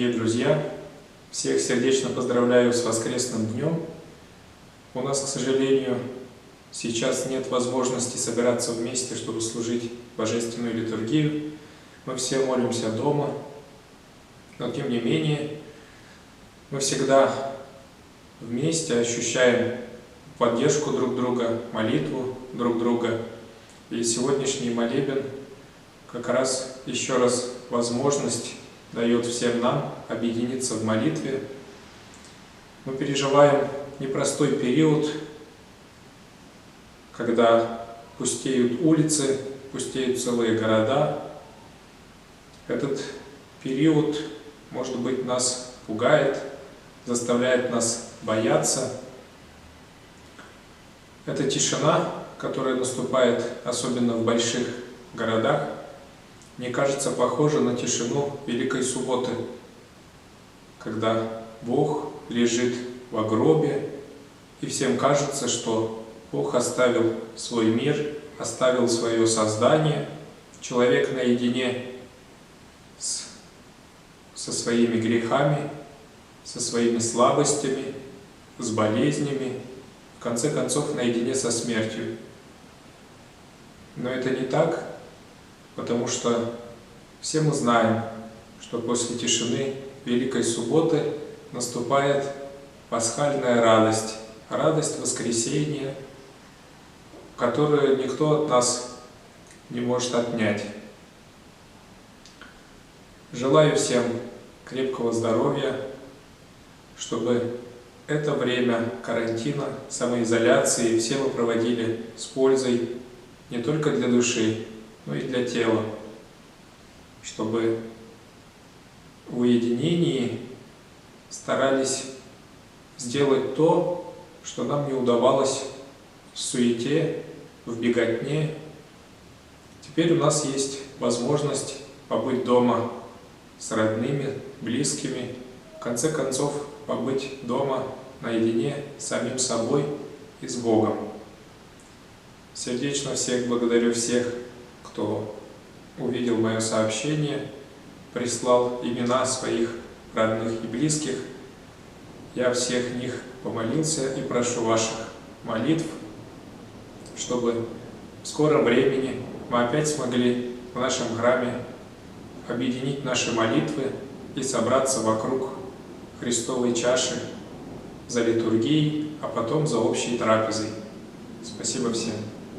дорогие друзья! Всех сердечно поздравляю с воскресным днем. У нас, к сожалению, сейчас нет возможности собираться вместе, чтобы служить божественную литургию. Мы все молимся дома, но тем не менее мы всегда вместе ощущаем поддержку друг друга, молитву друг друга. И сегодняшний молебен как раз еще раз возможность дает всем нам объединиться в молитве. Мы переживаем непростой период, когда пустеют улицы, пустеют целые города. Этот период, может быть, нас пугает, заставляет нас бояться. Эта тишина, которая наступает особенно в больших городах, мне кажется, похожа на тишину Великой Субботы, когда Бог лежит в гробе, и всем кажется, что Бог оставил свой мир, оставил свое создание, человек наедине со своими грехами, со своими слабостями, с болезнями, в конце концов наедине со смертью. Но это не так, потому что все мы знаем, что после тишины Великой Субботы наступает пасхальная радость, радость воскресения, которую никто от нас не может отнять. Желаю всем крепкого здоровья, чтобы это время карантина, самоизоляции все мы проводили с пользой не только для души, но и для тела, чтобы в уединении старались сделать то, что нам не удавалось в суете, в беготне. Теперь у нас есть возможность побыть дома с родными, близкими, в конце концов побыть дома наедине с самим собой и с Богом. Сердечно всех благодарю всех, кто увидел мое сообщение, прислал имена своих родных и близких. Я всех них помолился и прошу ваших молитв, чтобы в скором времени мы опять смогли в нашем храме объединить наши молитвы и собраться вокруг Христовой чаши за литургией, а потом за общей трапезой. Спасибо всем.